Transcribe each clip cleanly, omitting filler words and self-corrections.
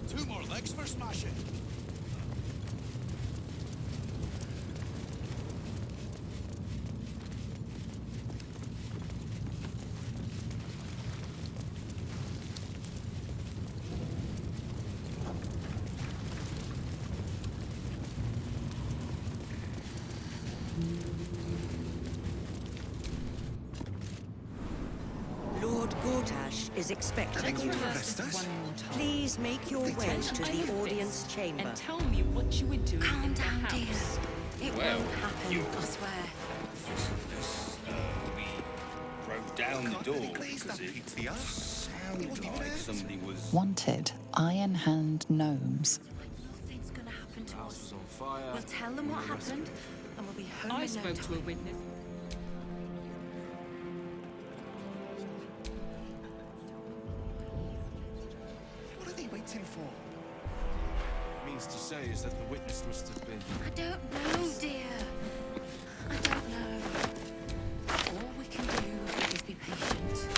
Two more legs for smashing. Lord Gortash is expecting you. Please make your way to the audience chamber. And tell me what you were doing Calm in the down, dear. house. It Well, won't happen, you- I swear. We broke down the door because it sounded like somebody was... Wanted Iron Hand Gnomes. Nothing's gonna happen to us. We'll tell them what happened, and we'll be home I in no spoke to a time. witness. What are they waiting for? Means to say is that the witness must have been... I don't know, dear. I don't know. All we can do is be patient.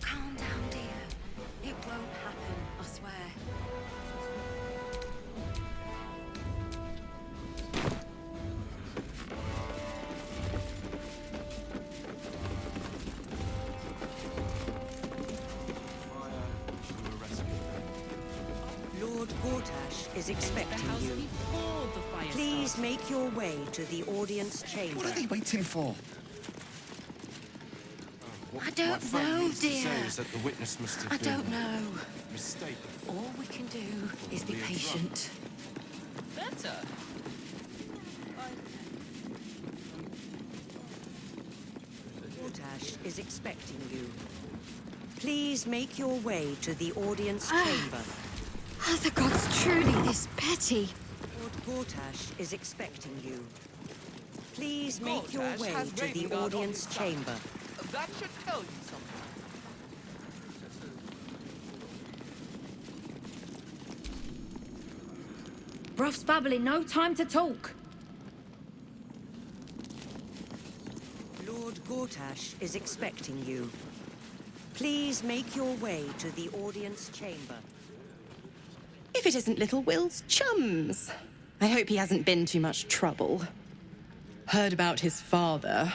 Calm down, dear. It won't happen, I swear. Lord Gortash is The expecting house you. before the fire Please started. make your way to the audience chamber. What are they waiting for? I don't know, dear. Say is that the witness must have I been don't know. mistaken. All we can do is be patient. Better. Gortash is expecting you. Please make your way to the audience chamber. Are the gods truly this petty? Lord Gortash is expecting you. Please make your Gortash way has to the Ravengard on audience his back. chamber. That should tell you something. Bruff's babbling, no time to talk. Lord Gortash is expecting you. Please make your way to the audience chamber. If it isn't little Will's chums. I hope he hasn't been too much trouble. Heard about his father.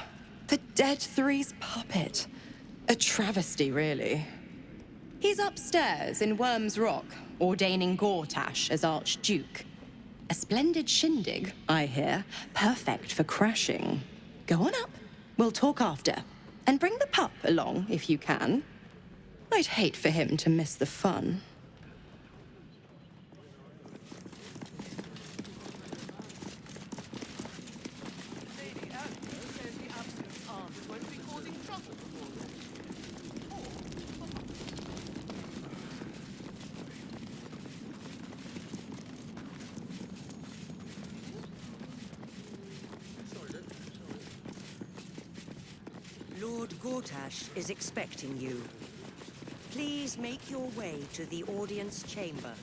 The Dead Three's puppet. A travesty, really. He's upstairs in Worm's Rock, ordaining Gortash as Archduke. A splendid shindig, I hear. Perfect for crashing. Go on up. We'll talk after. And bring the pup along, if you can. I'd hate for him to miss the fun. Lady Agnes says the absent aunt is going to be causing trouble for us. Lord Gortash is expecting you. Please make your way to the audience chamber.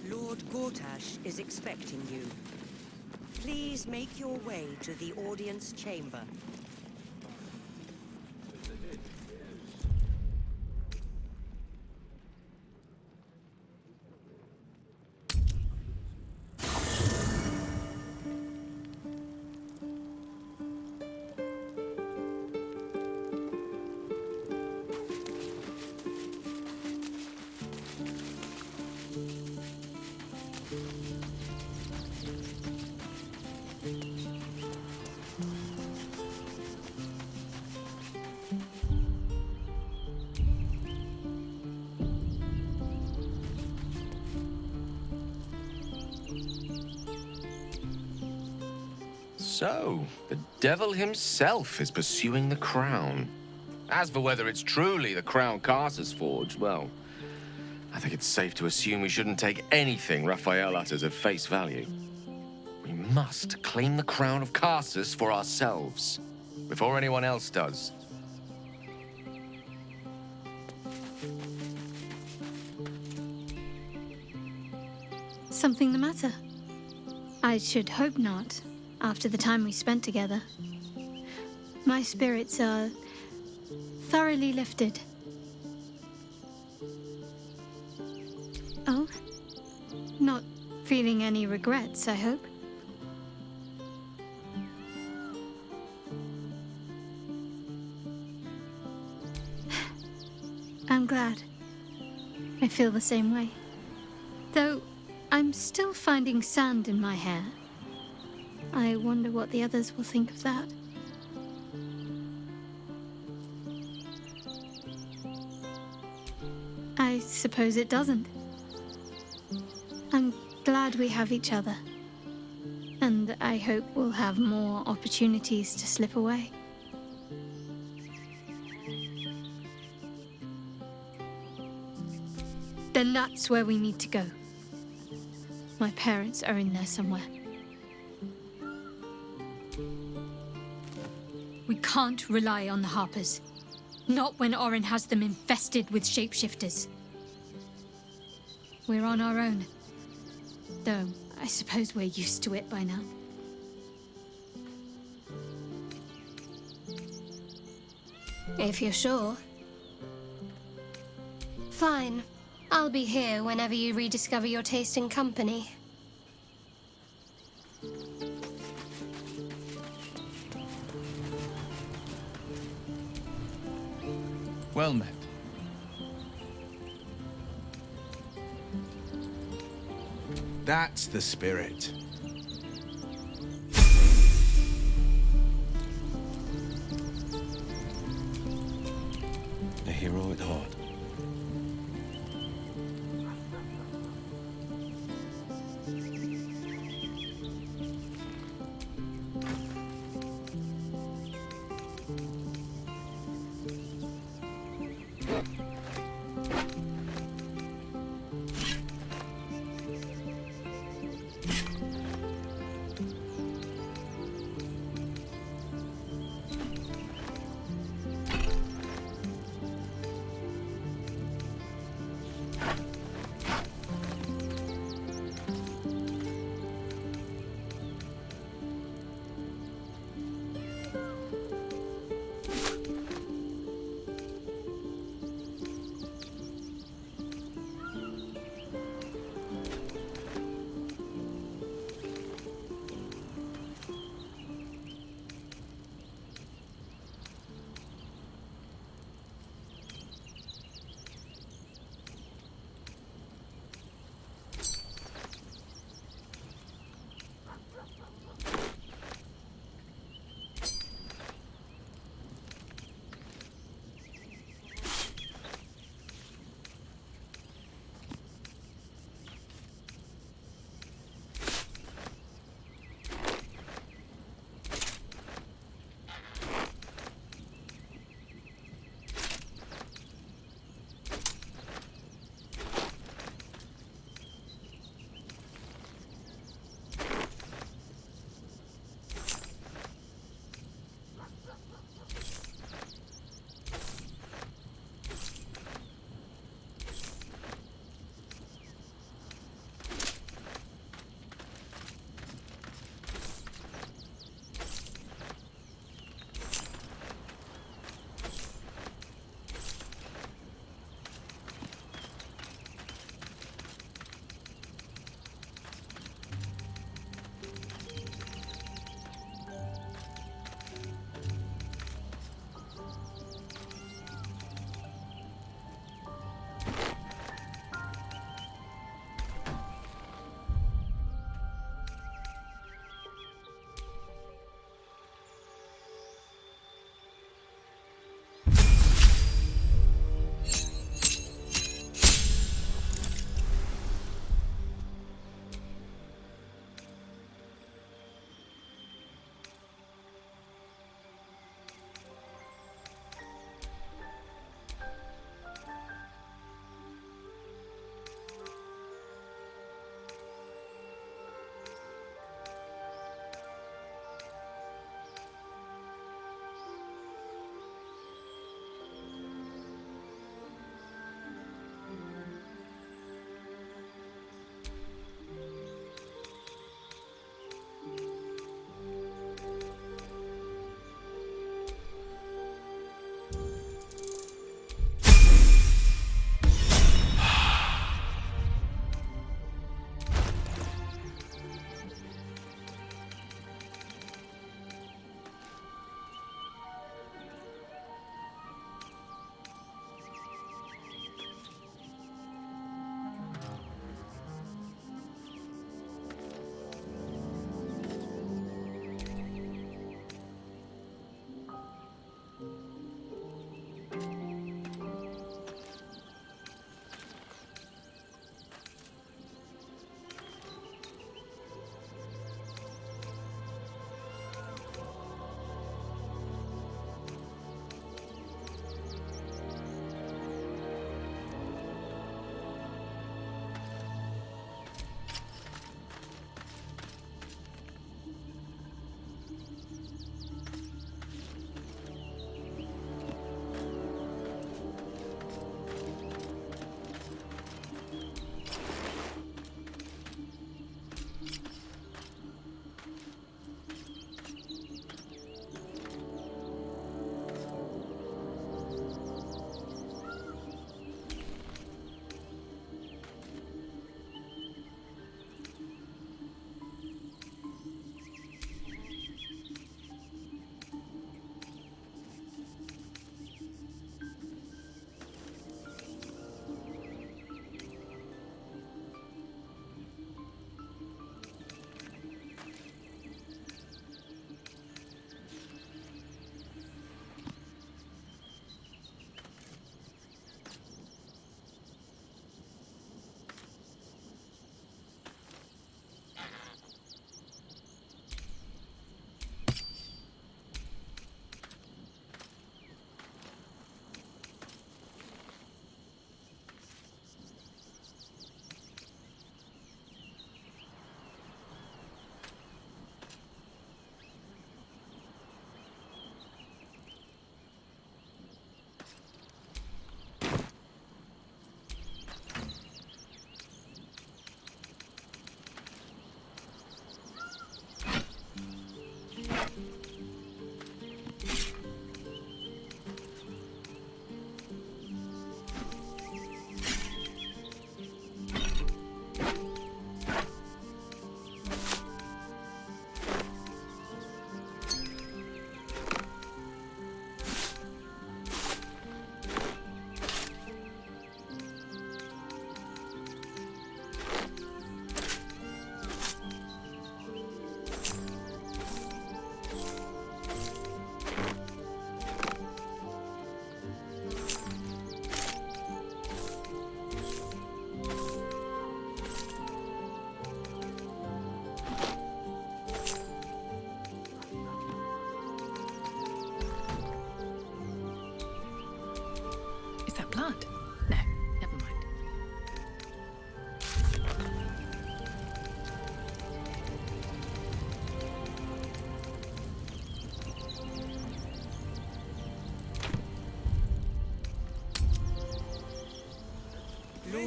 Lord Gortash is expecting you. Please make your way to the audience chamber. So, the devil himself is pursuing the crown. As for whether it's truly the crown Carter's forged, well, I think it's safe to assume we shouldn't take anything Raphael utters at face value. We must claim the crown of Carsus for ourselves, before anyone else does. Something the matter? I should hope not, after the time we spent together. My spirits are thoroughly lifted. Oh? Not feeling any regrets, I hope? I'm glad. I feel the same way. Though I'm still finding sand in my hair. I wonder what the others will think of that. I suppose it doesn't. I'm glad we have each other. And I hope we'll have more opportunities to slip away. Then that's where we need to go. My parents are in there somewhere. We can't rely on the Harpers. Not when Orin has them infested with shapeshifters. We're on our own. Though, I suppose we're used to it by now. If you're sure. Fine. I'll be here whenever you rediscover your taste in company. Well met. That's the spirit. A hero at heart.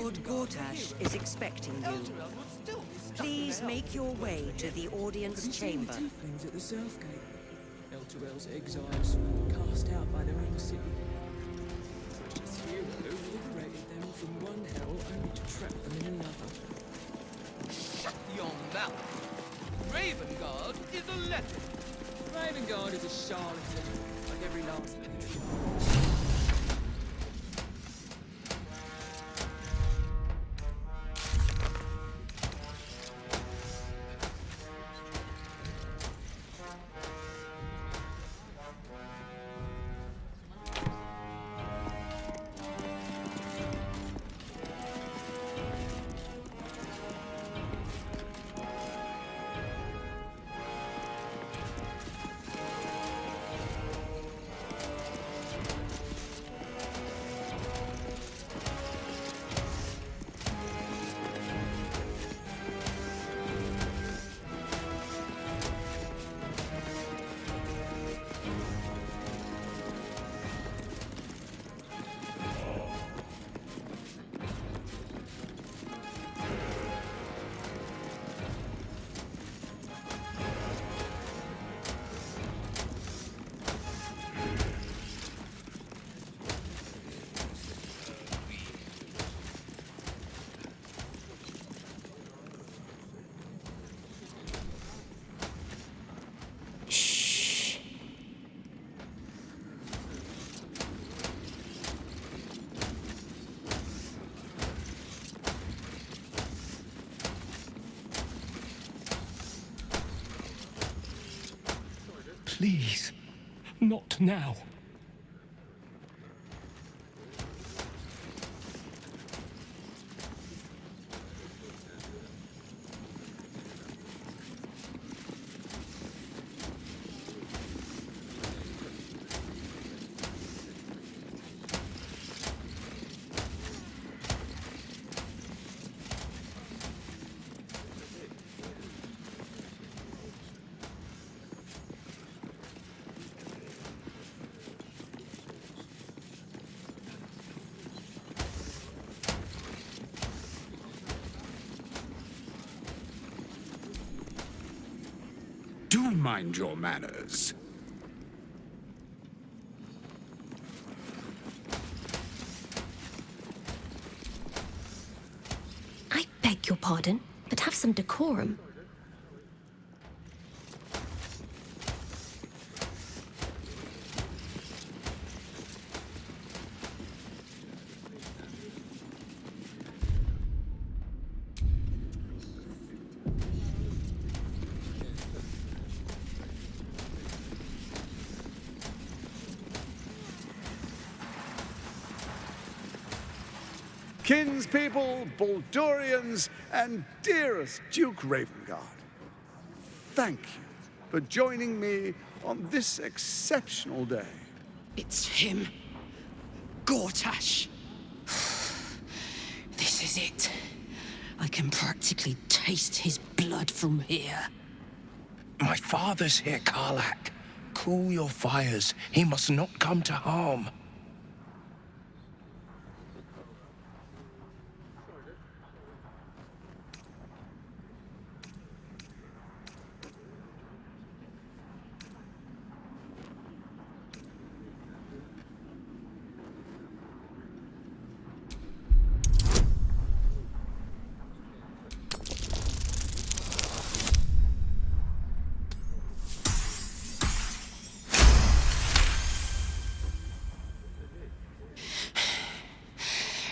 Lord Gortash is expecting you. Please make your way to the audience chamber. Tieflings at the Southgate. Elturel's exiles, cast out by their own city. Precious hero liberated them from one hell only to trap them in another. Shut your mouth. Ravengard is a legend. Ravengard is a charlatan, like every last patron. Please, not now. Do mind your manners. I beg your pardon, but have some decorum. Kinspeople, Baldurians, and dearest Duke Ravengard, thank you for joining me on this exceptional day. It's him. Gortash. This is it. I can practically taste his blood from here. My father's here, Karlach. Cool your fires. He must not come to harm.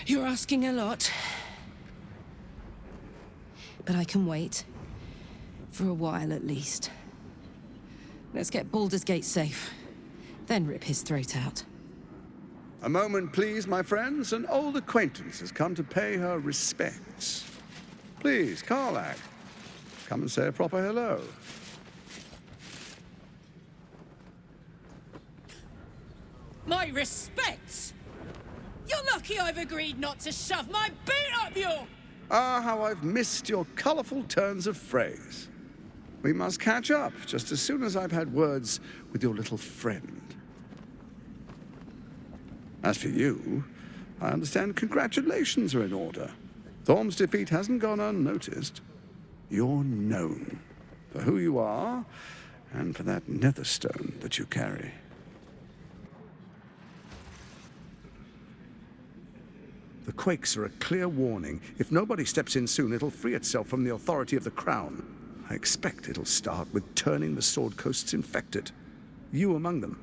You're asking a lot. But I can wait. For a while, at least. Let's get Baldur's Gate safe. Then rip his throat out. A moment, please, my friends. An old acquaintance has come to pay her respects. Please, Karlach, come and say a proper hello. My respects! You're lucky I've agreed not to shove my boot up your... Ah, how I've missed your colorful turns of phrase. We must catch up just as soon as I've had words with your little friend. As for you, I understand congratulations are in order. Thorm's defeat hasn't gone unnoticed. You're known for who you are and for that netherstone that you carry. The quakes are a clear warning. If nobody steps in soon, it'll free itself from the authority of the crown. I expect it'll start with turning the Sword Coasts infected. You among them.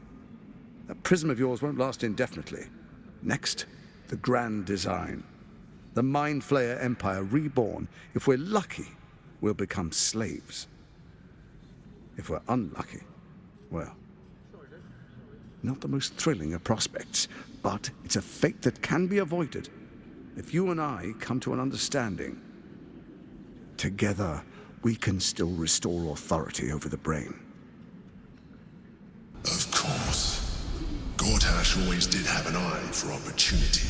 That prism of yours won't last indefinitely. Next, the grand design. The Mind Flayer Empire reborn. If we're lucky, we'll become slaves. If we're unlucky, well, not the most thrilling of prospects, but it's a fate that can be avoided if you and I come to an understanding. Together, we can still restore authority over the brain. Of course. Gortash always did have an eye for opportunity.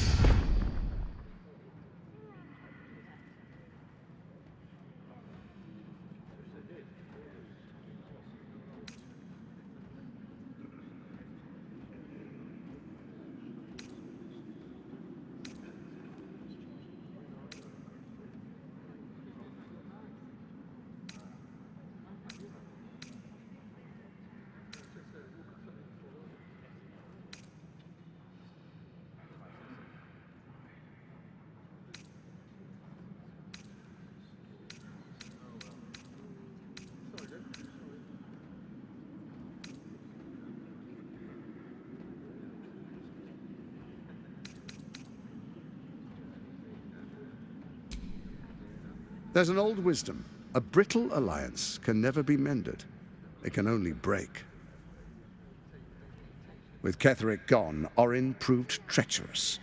There's an old wisdom. A brittle alliance can never be mended. It can only break. With Ketheric gone, Orin proved treacherous.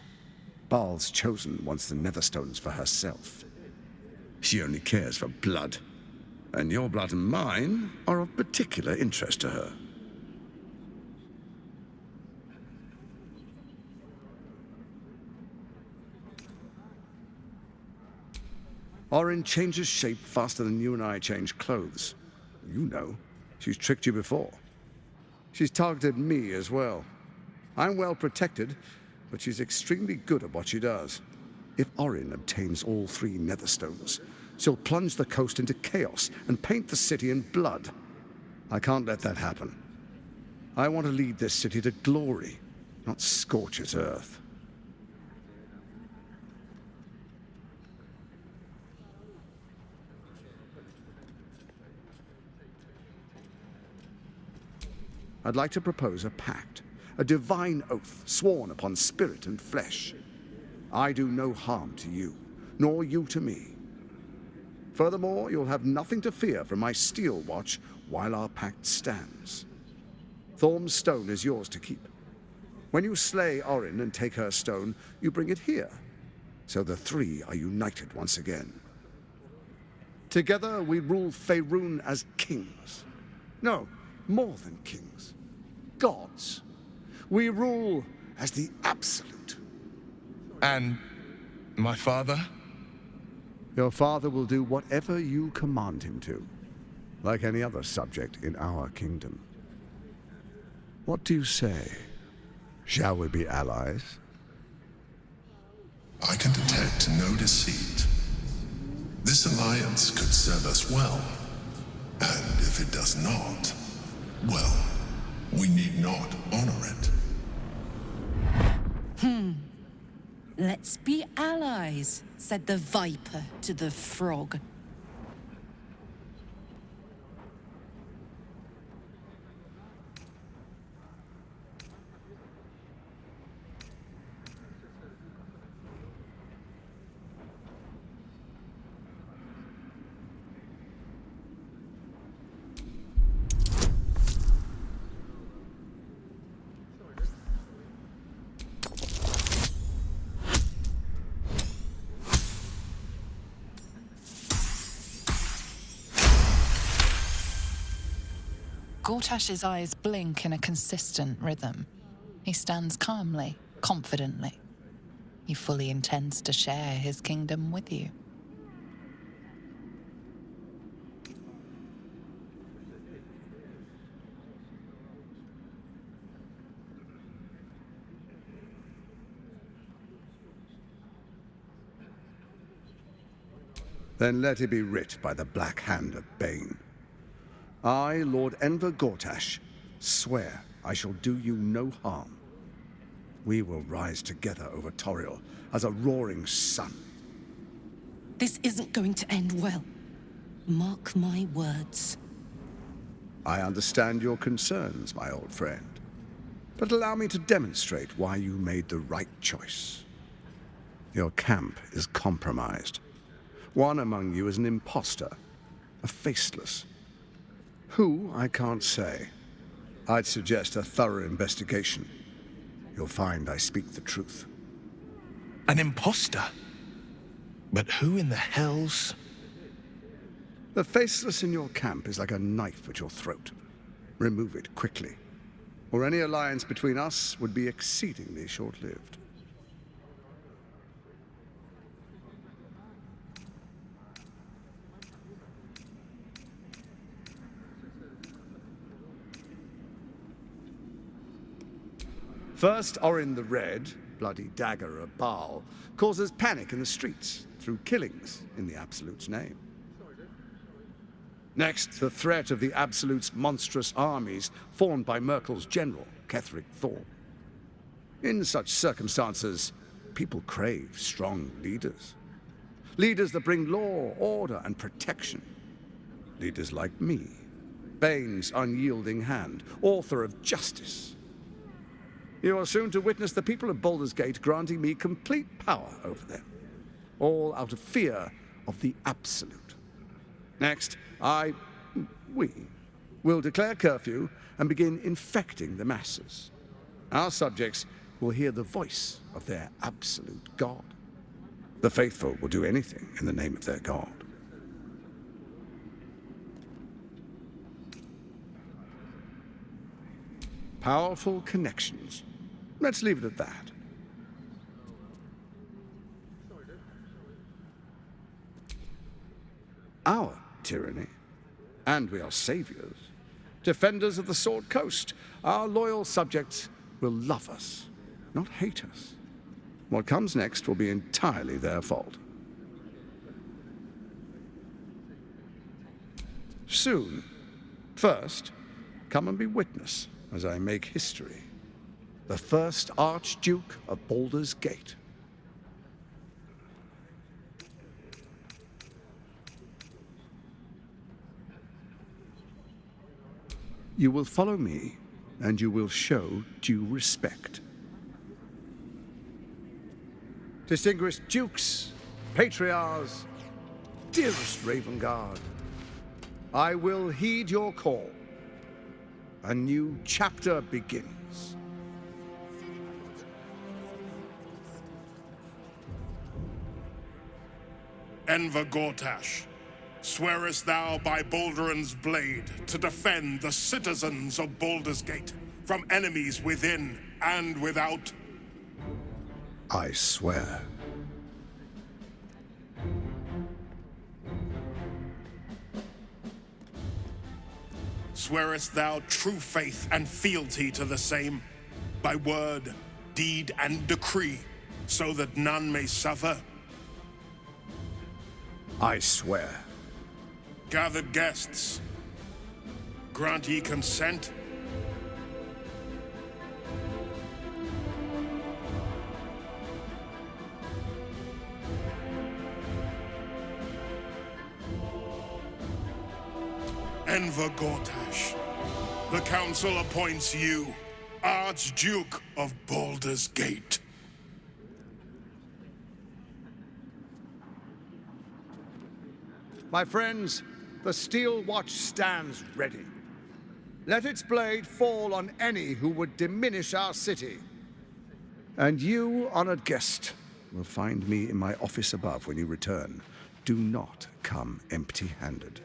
Baal's chosen wants the Netherstones for herself. She only cares for blood. And your blood and mine are of particular interest to her. Orin changes shape faster than you and I change clothes. You know, she's tricked you before. She's targeted me as well. I'm well protected, but she's extremely good at what she does. If Orin obtains all 3 Netherstones, she'll plunge the coast into chaos and paint the city in blood. I can't let that happen. I want to lead this city to glory, not scorch its earth. I'd like to propose a pact, a divine oath sworn upon spirit and flesh. I do no harm to you, nor you to me. Furthermore, you'll have nothing to fear from my steel watch while our pact stands. Thorm's stone is yours to keep. When you slay Orin and take her stone, you bring it here, so the 3 are united once again. Together we rule Faerun as kings. No, more than kings. Gods. We rule as the absolute. And my father? Your father will do whatever you command him to, like any other subject in our kingdom. What do you say? Shall we be allies? I can detect no deceit. This alliance could serve us well. And if it does not, well, we need not honor it. Let's be allies, said the viper to the frog. Gortash's eyes blink in a consistent rhythm. He stands calmly, confidently. He fully intends to share his kingdom with you. Then let it be writ by the black hand of Bane. I, Lord Enver Gortash, swear I shall do you no harm. We will rise together over Toriel as a roaring sun. This isn't going to end well. Mark my words. I understand your concerns, my old friend. But allow me to demonstrate why you made the right choice. Your camp is compromised. One among you is an imposter, a faceless. Who, I can't say. I'd suggest a thorough investigation. You'll find I speak the truth. An imposter? But who in the hell's... The faceless in your camp is like a knife at your throat. Remove it quickly, or any alliance between us would be exceedingly short-lived. First Orin the Red, bloody dagger of Baal, causes panic in the streets through killings in the Absolute's name. Next, the threat of the Absolute's monstrous armies formed by Merkel's general, Ketheric Thor. In such circumstances, people crave strong leaders. Leaders that bring law, order, and protection. Leaders like me, Bane's unyielding hand, author of justice. You are soon to witness the people of Baldur's Gate granting me complete power over them, all out of fear of the Absolute. Next, we will declare curfew and begin infecting the masses. Our subjects will hear the voice of their absolute God. The faithful will do anything in the name of their God. Powerful connections. Let's leave it at that. Our tyranny, and we are saviors, defenders of the Sword Coast. Our loyal subjects will love us, not hate us. What comes next will be entirely their fault. Soon. First, come and be witness as I make history. The first Archduke of Baldur's Gate. You will follow me, and you will show due respect. Distinguished dukes, patriarchs, dearest Ravengard, I will heed your call. A new chapter begins. Enver Gortash, swearest thou by Balduran's blade to defend the citizens of Baldur's Gate from enemies within and without? I swear. Swearest thou true faith and fealty to the same, by word, deed, and decree, so that none may suffer? I swear. Gathered guests, grant ye consent? Enver Gortash, the Council appoints you Archduke of Baldur's Gate. My friends, the Steel Watch stands ready. Let its blade fall on any who would diminish our city. And you, honored guest, will find me in my office above when you return. Do not come empty-handed.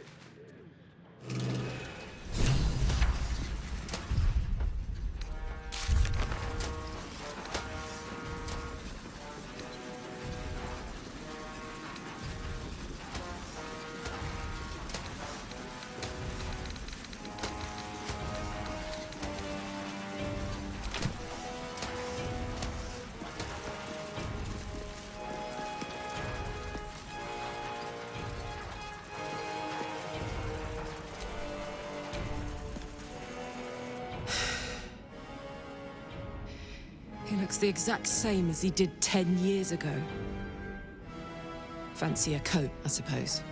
looks the exact same as he did 10 years ago. Fancy a coat, I suppose.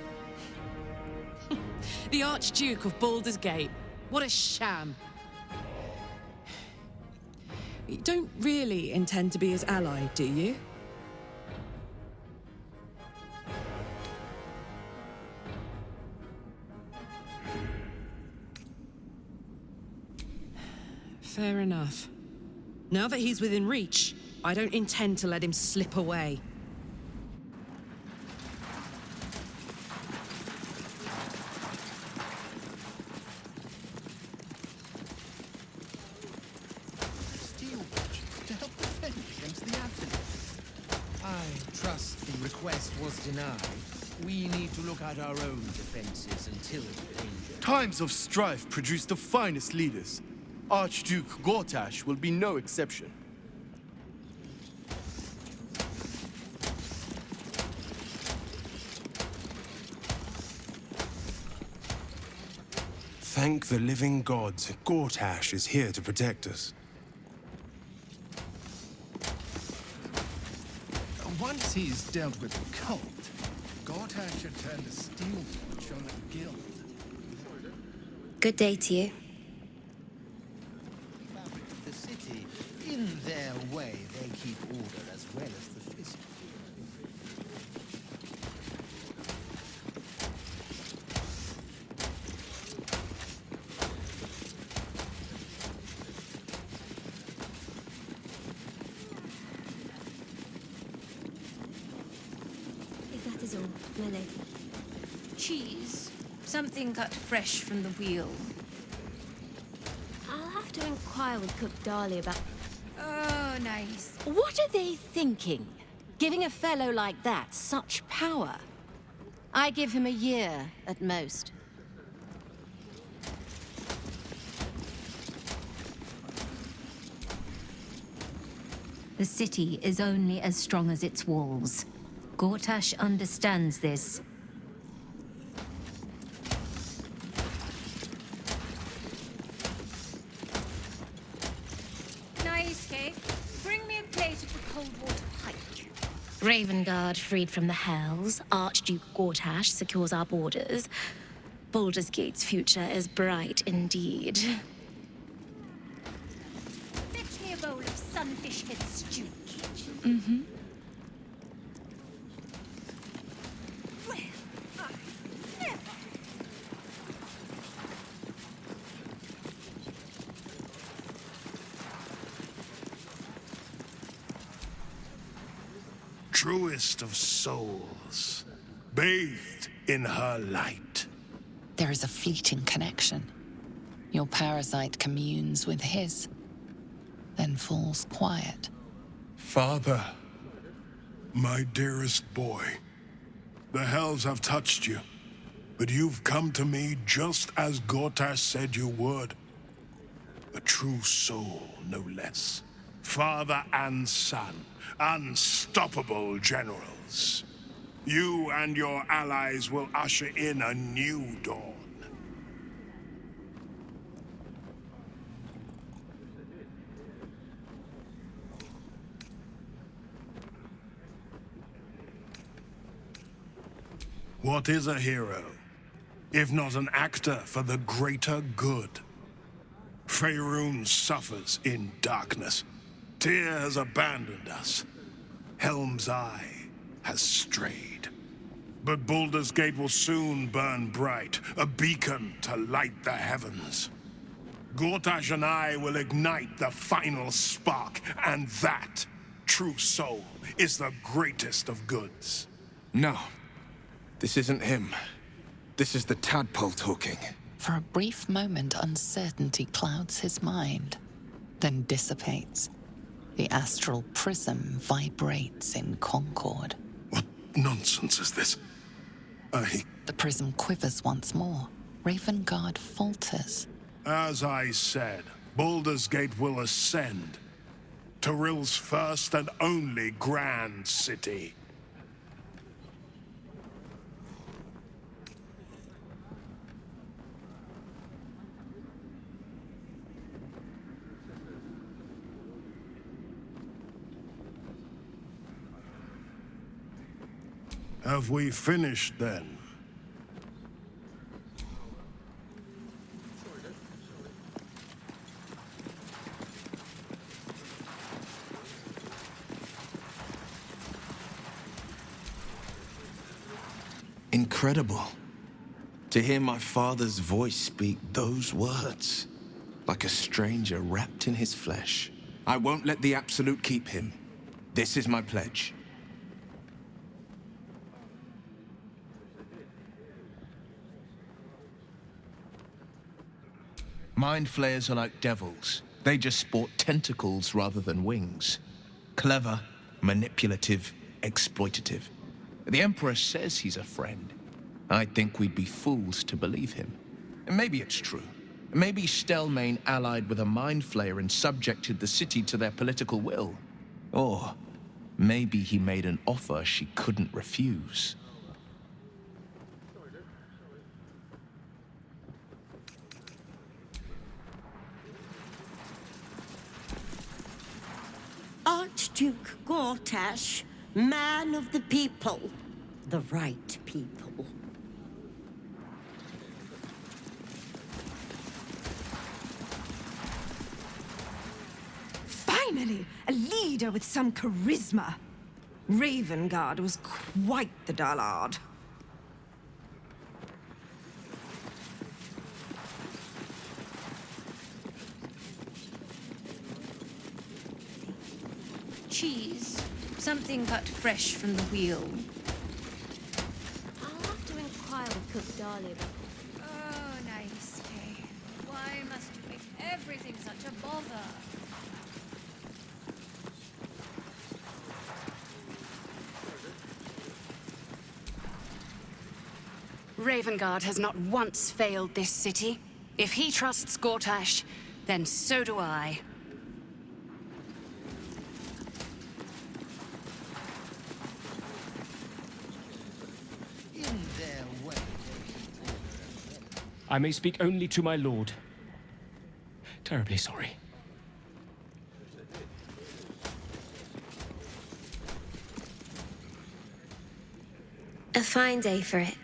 The Archduke of Baldur's Gate. What a sham. You don't really intend to be his ally, do you? Fair enough. Now that he's within reach, I don't intend to let him slip away. Steel watches to help defend against the Absolute. I trust the request was denied. We need to look at our own defenses until danger. Times of strife produce the finest leaders. Archduke Gortash will be no exception. Thank the living gods, Gortash is here to protect us. Once he's dealt with the cult, Gortash should turn the steel watch on the guild. Good day to you. The city, in their way, they keep order as well as the fist. If that is all, my lady. Cheese. Something cut fresh from the wheel. I'll have to inquire with Cook Darley about... Oh, nice. What are they thinking? Giving a fellow like that such power? I give him a year, at most. The city is only as strong as its walls. Gortash understands this. Nice cake. Bring me a plate of the cold water pike. Ravengard freed from the Hells, Archduke Gortash secures our borders. Baldur's Gate's future is bright indeed. Fetch me a bowl of sunfish head stew. Mm-hmm. Well, I never. Truest of souls, bathed in her light. There is a fleeting connection. Your parasite communes with his, then falls quiet. Father, my dearest boy, the Hells have touched you, but you've come to me just as Gortash said you would. A true soul, no less. Father and son, unstoppable generals. You and your allies will usher in a new dawn. What is a hero, if not an actor for the greater good? Faerun suffers in darkness. Tyr has abandoned us. Helm's Eye has strayed. But Baldur's Gate will soon burn bright, a beacon to light the heavens. Gortash and I will ignite the final spark, and that, true soul, is the greatest of goods. No. This isn't him. This is the tadpole talking. For a brief moment, uncertainty clouds his mind, then dissipates. The astral prism vibrates in concord. What nonsense is this? The prism quivers once more. Ravengard falters. As I said, Baldur's Gate will ascend. Tyrill's first and only grand city. Have we finished then? Incredible. To hear my father's voice speak those words, like a stranger wrapped in his flesh. I won't let the Absolute keep him. This is my pledge. Mind flayers are like devils. They just sport tentacles rather than wings. Clever, manipulative, exploitative. The Emperor says he's a friend. I think we'd be fools to believe him. And maybe it's true. Maybe Stelmane allied with a mind flayer and subjected the city to their political will. Or maybe he made an offer she couldn't refuse. Archduke Gortash, man of the people, the right people. Finally, a leader with some charisma. Ravengard was quite the dullard. Cheese. Something cut fresh from the wheel. I'll have to inquire with Cook Darley about it. Oh, nice, Kay. Why must you make everything such a bother? Ravengard has not once failed this city. If he trusts Gortash, then so do I. I may speak only to my lord. Terribly sorry. A fine day for it.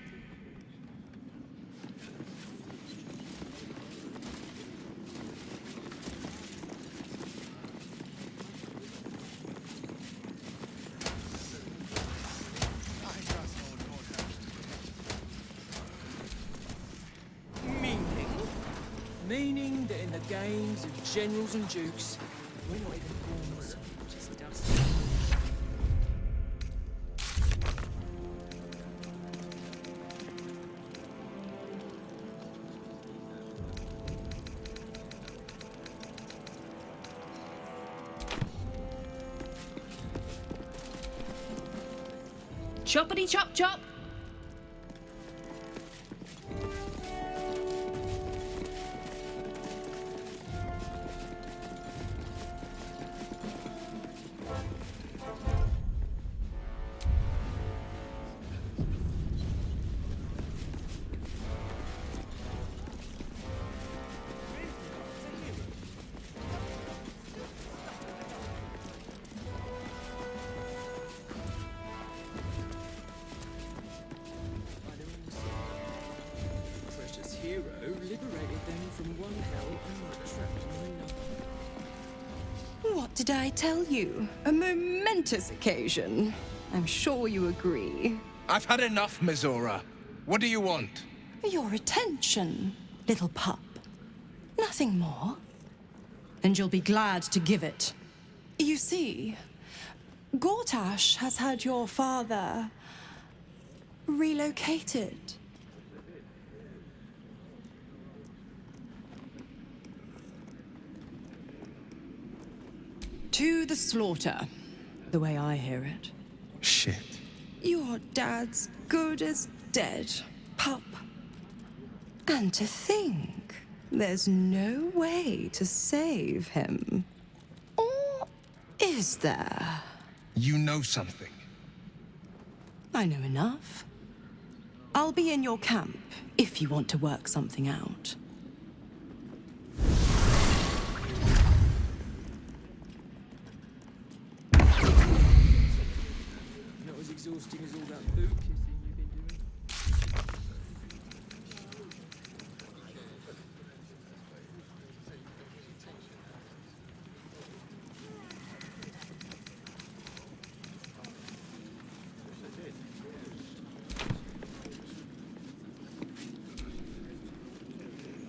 Meaning that in the games of generals and dukes, we're not even pawns, just dust. Choppity chop chop! Hero liberated them from one hell and trapped them in another. What did I tell you? A momentous occasion. I'm sure you agree. I've had enough, Mizora. What do you want? Your attention, little pup. Nothing more. And you'll be glad to give it. You see, Gortash has had your father relocated. To the slaughter, the way I hear it. Shit. Your dad's good as dead, pup. And to think, there's no way to save him. Or is there? You know something. I know enough. I'll be in your camp if you want to work something out. Not as exhausting as all that boot.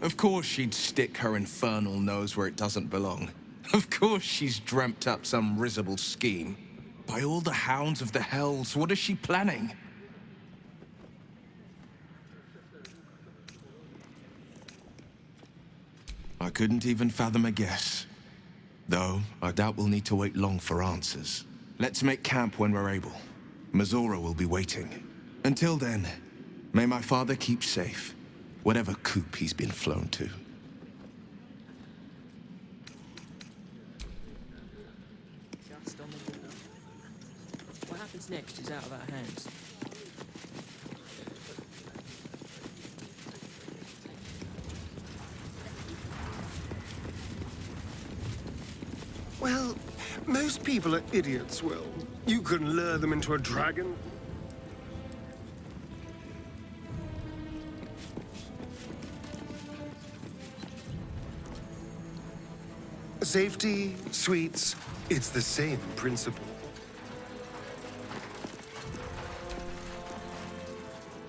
Of course she'd stick her infernal nose where it doesn't belong. Of course she's dreamt up some risible scheme. By all the hounds of the hells, what is she planning? I couldn't even fathom a guess. Though, I doubt we'll need to wait long for answers. Let's make camp when we're able. Mazora will be waiting. Until then, may my father keep safe, whatever coop he's been flown to. Just on the border. What happens next is out of our hands. Well, most people are idiots, Will. You can lure them into a dragon. Safety, sweets, it's the same principle.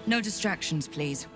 No distractions, please.